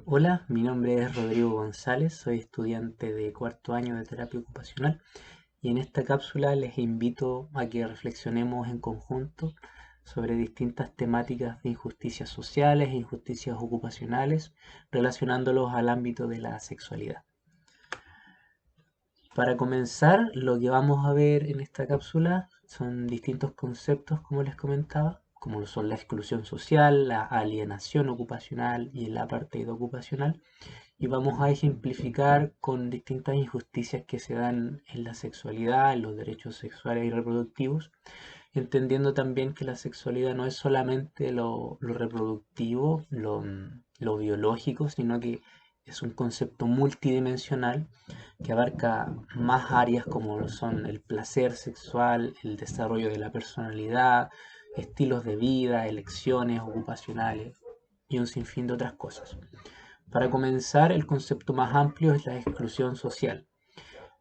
Hola, mi nombre es Rodrigo González, soy estudiante de cuarto año de terapia ocupacional y en esta cápsula les invito a que reflexionemos en conjunto sobre distintas temáticas de injusticias sociales e injusticias ocupacionales relacionándolos al ámbito de la sexualidad. Para comenzar, lo que vamos a ver en esta cápsula son distintos conceptos, como les comentaba, como lo son la exclusión social, la alienación ocupacional y el apartheid ocupacional, y vamos a ejemplificar con distintas injusticias que se dan en la sexualidad, en los derechos sexuales y reproductivos, entendiendo también que la sexualidad no es solamente lo reproductivo, lo biológico, sino que es un concepto multidimensional que abarca más áreas como son el placer sexual, el desarrollo de la personalidad, estilos de vida, elecciones ocupacionales y un sinfín de otras cosas. Para comenzar, el concepto más amplio es la exclusión social.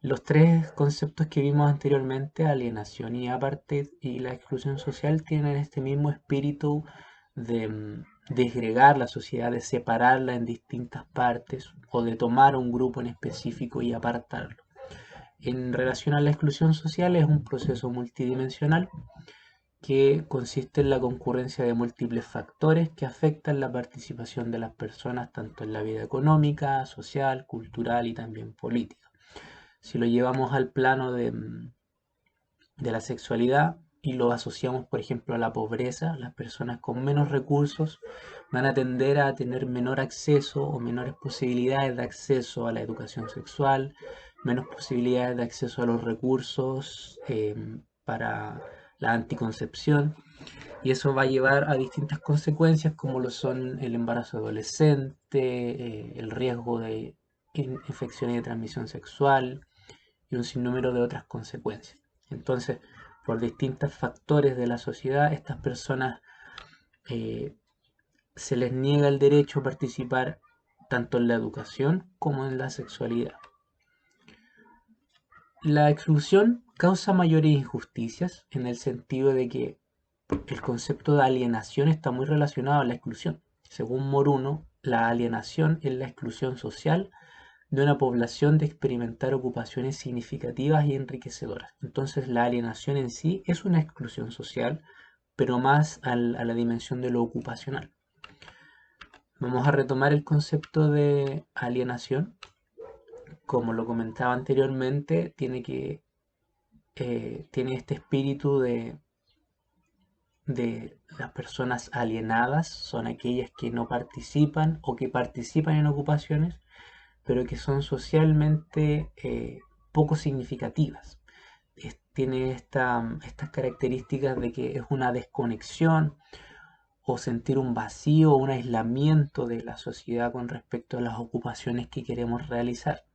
Los tres conceptos que vimos anteriormente, alienación y apartheid y la exclusión social, tienen este mismo espíritu de desgregar la sociedad, de separarla en distintas partes o de tomar un grupo en específico y apartarlo. En relación a la exclusión social, es un proceso multidimensional que consiste en la concurrencia de múltiples factores que afectan la participación de las personas tanto en la vida económica, social, cultural y también política. Si lo llevamos al plano de la sexualidad y lo asociamos, por ejemplo, a la pobreza, las personas con menos recursos van a tender a tener menor acceso o menores posibilidades de acceso a la educación sexual, menos posibilidades de acceso a los recursos para la anticoncepción, y eso va a llevar a distintas consecuencias como lo son el embarazo adolescente, el riesgo de infecciones de transmisión sexual y un sinnúmero de otras consecuencias. Entonces, por distintos factores de la sociedad, estas personas eh, se les niega el derecho a participar tanto en la educación como en la sexualidad. La exclusión causa mayores injusticias en el sentido de que el concepto de alienación está muy relacionado a la exclusión. Según Moruno, la alienación es la exclusión social de una población de experimentar ocupaciones significativas y enriquecedoras. Entonces la alienación en sí es una exclusión social, pero más a la dimensión de lo ocupacional. Vamos a retomar el concepto de alienación. Como lo comentaba anteriormente, tiene este espíritu de las personas alienadas, son aquellas que no participan o que participan en ocupaciones, pero que son socialmente poco significativas. Tiene estas características de que es una desconexión o sentir un vacío o un aislamiento de la sociedad con respecto a las ocupaciones que queremos realizar.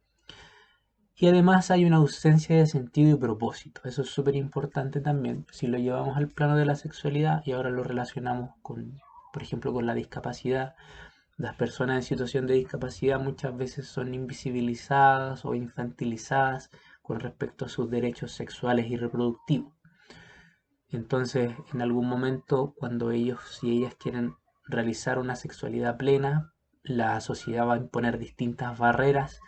Y además hay una ausencia de sentido y propósito. Eso es súper importante también. Si lo llevamos al plano de la sexualidad y ahora lo relacionamos con, por ejemplo, con la discapacidad, las personas en situación de discapacidad muchas veces son invisibilizadas o infantilizadas con respecto a sus derechos sexuales y reproductivos. Entonces, en algún momento, cuando ellos y ellas quieren realizar una sexualidad plena, la sociedad va a imponer distintas barreras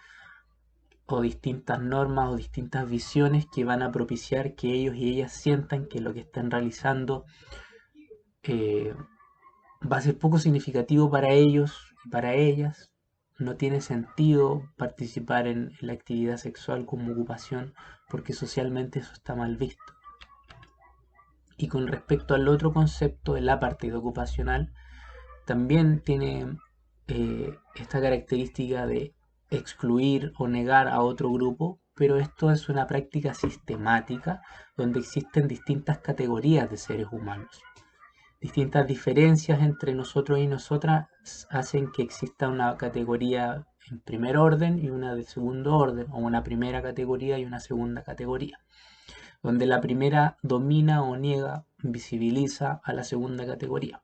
o distintas normas o distintas visiones que van a propiciar que ellos y ellas sientan que lo que están realizando eh, va a ser poco significativo para ellos y para ellas. No tiene sentido participar en la actividad sexual como ocupación porque socialmente eso está mal visto. Y con respecto al otro concepto, el apartheid ocupacional, también tiene esta característica de excluir o negar a otro grupo, pero esto es una práctica sistemática donde existen distintas categorías de seres humanos. Distintas diferencias entre nosotros y nosotras hacen que exista una categoría en primer orden y una de segundo orden, o una primera categoría y una segunda categoría, donde la primera domina o niega, visibiliza a la segunda categoría.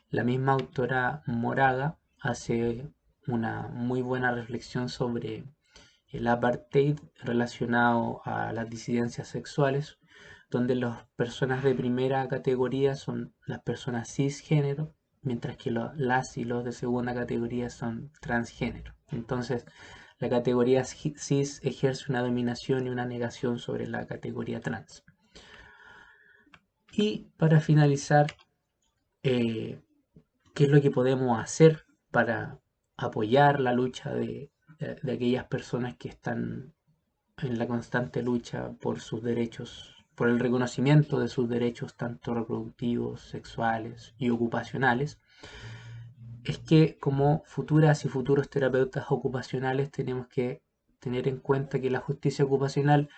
La misma autora Moraga hace una muy buena reflexión sobre el apartheid relacionado a las disidencias sexuales, donde las personas de primera categoría son las personas cisgénero, mientras que las y los de segunda categoría son transgénero. Entonces, la categoría cis ejerce una dominación y una negación sobre la categoría trans. Y para finalizar, ¿qué es lo que podemos hacer para apoyar la lucha de aquellas personas que están en la constante lucha por sus derechos, por el reconocimiento de sus derechos tanto reproductivos, sexuales y ocupacionales? Es que como futuras y futuros terapeutas ocupacionales tenemos que tener en cuenta que la justicia ocupacional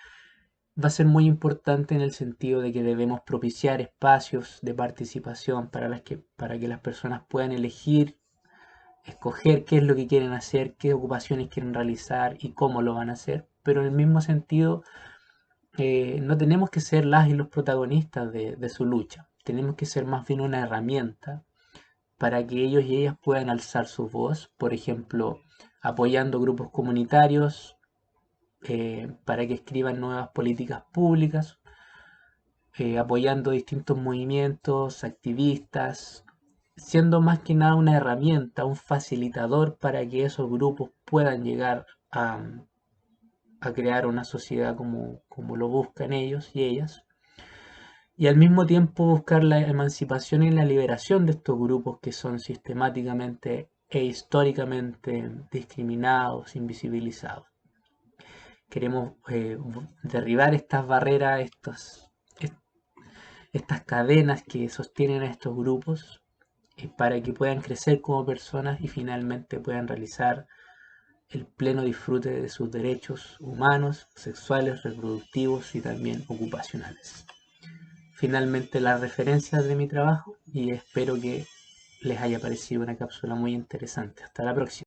va a ser muy importante en el sentido de que debemos propiciar espacios de participación para que las personas puedan elegir, escoger qué es lo que quieren hacer, qué ocupaciones quieren realizar y cómo lo van a hacer. Pero en el mismo sentido, no tenemos que ser las y los protagonistas de su lucha. Tenemos que ser más bien una herramienta para que ellos y ellas puedan alzar su voz, por ejemplo, apoyando grupos comunitarios, para que escriban nuevas políticas públicas, apoyando distintos movimientos, activistas, siendo más que nada una herramienta, un facilitador para que esos grupos puedan llegar a crear una sociedad como lo buscan ellos y ellas. Y al mismo tiempo buscar la emancipación y la liberación de estos grupos que son sistemáticamente e históricamente discriminados, invisibilizados. Queremos derribar estas barreras, estas cadenas que sostienen a estos grupos, para que puedan crecer como personas y finalmente puedan realizar el pleno disfrute de sus derechos humanos, sexuales, reproductivos y también ocupacionales. Finalmente, las referencias de mi trabajo, y espero que les haya parecido una cápsula muy interesante. Hasta la próxima.